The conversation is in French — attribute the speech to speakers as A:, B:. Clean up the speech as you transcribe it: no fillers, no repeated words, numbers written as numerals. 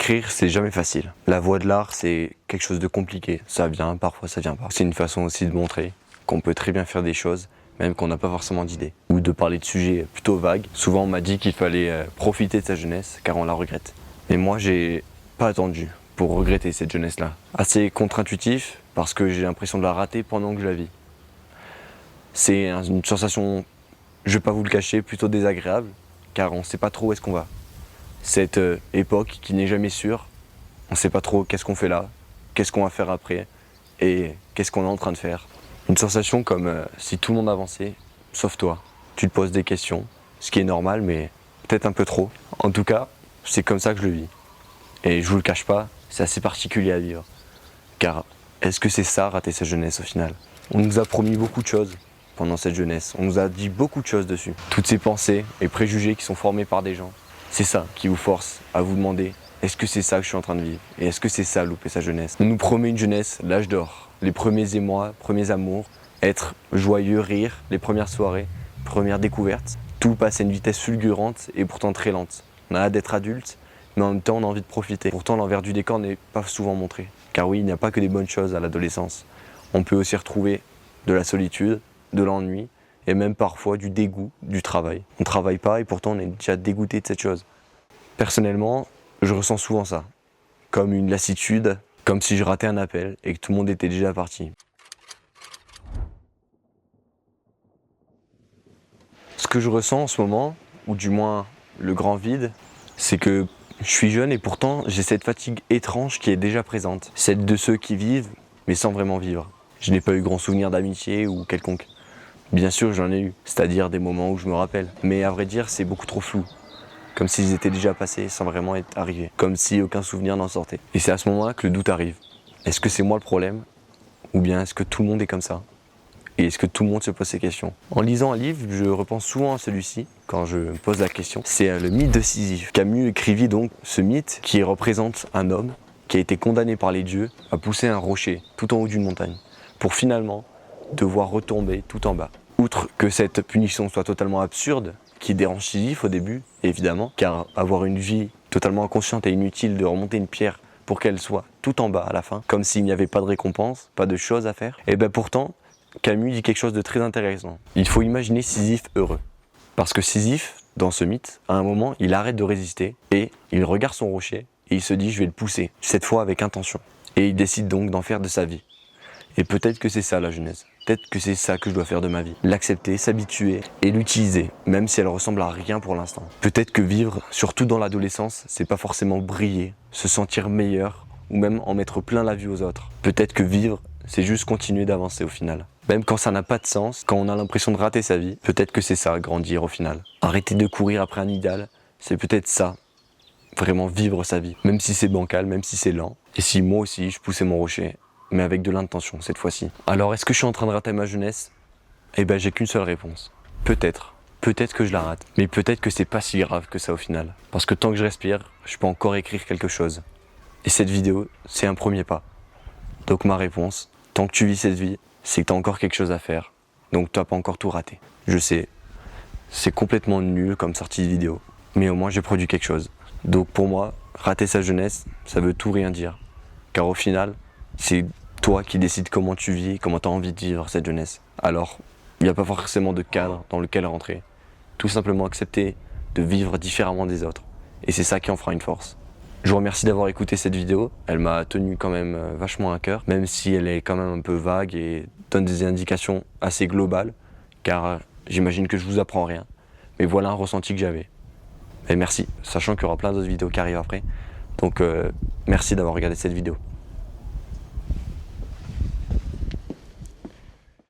A: Écrire, c'est jamais facile. La voie de l'art, c'est quelque chose de compliqué. Ça vient, parfois ça vient pas. C'est une façon aussi de montrer qu'on peut très bien faire des choses, même qu'on n'a pas forcément d'idées. Ou de parler de sujets plutôt vagues. Souvent, on m'a dit qu'il fallait profiter de sa jeunesse, car on la regrette. Mais moi, j'ai pas attendu pour regretter cette jeunesse-là. Assez contre-intuitif, parce que j'ai l'impression de la rater pendant que je la vis. C'est une sensation, je vais pas vous le cacher, plutôt désagréable, car on sait pas trop où est-ce qu'on va. Cette époque qui n'est jamais sûre, on sait pas trop qu'est-ce qu'on fait là, qu'est-ce qu'on va faire après, et qu'est-ce qu'on est en train de faire. Une sensation comme si tout le monde avançait, sauf toi. Tu te poses des questions, ce qui est normal, mais peut-être un peu trop. En tout cas, c'est comme ça que je le vis. Et je vous le cache pas, c'est assez particulier à vivre. Car est-ce que c'est ça, rater sa jeunesse au final? On nous a promis beaucoup de choses pendant cette jeunesse, on nous a dit beaucoup de choses dessus. Toutes ces pensées et préjugés qui sont formés par des gens, c'est ça qui vous force à vous demander, est-ce que c'est ça que je suis en train de vivre? Et est-ce que c'est ça, louper sa jeunesse? On nous promet une jeunesse, l'âge d'or, les premiers émois, premiers amours, être joyeux, rire, les premières soirées, premières découvertes. Tout passe à une vitesse fulgurante et pourtant très lente. On a hâte d'être adulte, mais en même temps on a envie de profiter. Pourtant l'envers du décor n'est pas souvent montré. Car oui, il n'y a pas que des bonnes choses à l'adolescence. On peut aussi retrouver de la solitude, de l'ennui, et même parfois du dégoût du travail. On ne travaille pas et pourtant on est déjà dégoûté de cette chose. Personnellement, je ressens souvent ça, comme une lassitude, comme si je ratais un appel et que tout le monde était déjà parti. Ce que je ressens en ce moment, ou du moins le grand vide, c'est que je suis jeune et pourtant j'ai cette fatigue étrange qui est déjà présente. Celle de ceux qui vivent, mais sans vraiment vivre. Je n'ai pas eu grand souvenir d'amitié ou quelconque. Bien sûr, j'en ai eu, c'est-à-dire des moments où je me rappelle. Mais à vrai dire, c'est beaucoup trop flou. Comme s'ils étaient déjà passés sans vraiment être arrivés. Comme si aucun souvenir n'en sortait. Et c'est à ce moment-là que le doute arrive. Est-ce que c'est moi le problème? Ou bien est-ce que tout le monde est comme ça? Et est-ce que tout le monde se pose ces questions? En lisant un livre, je repense souvent à celui-ci, quand je me pose la question. C'est le mythe de Sisyphe. Camus écrivit donc ce mythe qui représente un homme qui a été condamné par les dieux à pousser un rocher tout en haut d'une montagne, pour finalement devoir retomber tout en bas. Outre que cette punition soit totalement absurde, qui dérange Sisyphe au début, évidemment, car avoir une vie totalement inconsciente et inutile de remonter une pierre pour qu'elle soit tout en bas à la fin, comme s'il n'y avait pas de récompense, pas de choses à faire, et bien pourtant, Camus dit quelque chose de très intéressant. Il faut imaginer Sisyphe heureux. Parce que Sisyphe, dans ce mythe, à un moment, il arrête de résister et il regarde son rocher et il se dit « je vais le pousser », cette fois avec intention. Et il décide donc d'en faire de sa vie. Et peut-être que c'est ça la jeunesse. Peut-être que c'est ça que je dois faire de ma vie. L'accepter, s'habituer et l'utiliser, même si elle ressemble à rien pour l'instant. Peut-être que vivre, surtout dans l'adolescence, c'est pas forcément briller, se sentir meilleur ou même en mettre plein la vue aux autres. Peut-être que vivre, c'est juste continuer d'avancer au final. Même quand ça n'a pas de sens, quand on a l'impression de rater sa vie, peut-être que c'est ça, grandir au final. Arrêter de courir après un idéal, c'est peut-être ça, vraiment vivre sa vie. Même si c'est bancal, même si c'est lent. Et si moi aussi, je poussais mon rocher, mais avec de l'intention cette fois-ci. Alors est-ce que je suis en train de rater ma jeunesse? Eh ben j'ai qu'une seule réponse. Peut-être. Peut-être que je la rate. Mais peut-être que c'est pas si grave que ça au final. Parce que tant que je respire, je peux encore écrire quelque chose. Et cette vidéo, c'est un premier pas. Donc ma réponse, tant que tu vis cette vie, c'est que t'as encore quelque chose à faire. Donc t'as pas encore tout raté. Je sais, c'est complètement nul comme sortie de vidéo. Mais au moins j'ai produit quelque chose. Donc pour moi, rater sa jeunesse, ça veut tout rien dire. Car au final, c'est toi qui décides comment tu vis, comment tu as envie de vivre cette jeunesse. Alors, il n'y a pas forcément de cadre dans lequel rentrer. Tout simplement accepter de vivre différemment des autres. Et c'est ça qui en fera une force. Je vous remercie d'avoir écouté cette vidéo. Elle m'a tenu quand même vachement à cœur, même si elle est quand même un peu vague et donne des indications assez globales, car j'imagine que je vous apprends rien. Mais voilà un ressenti que j'avais. Et merci, sachant qu'il y aura plein d'autres vidéos qui arrivent après. Donc merci d'avoir regardé cette vidéo.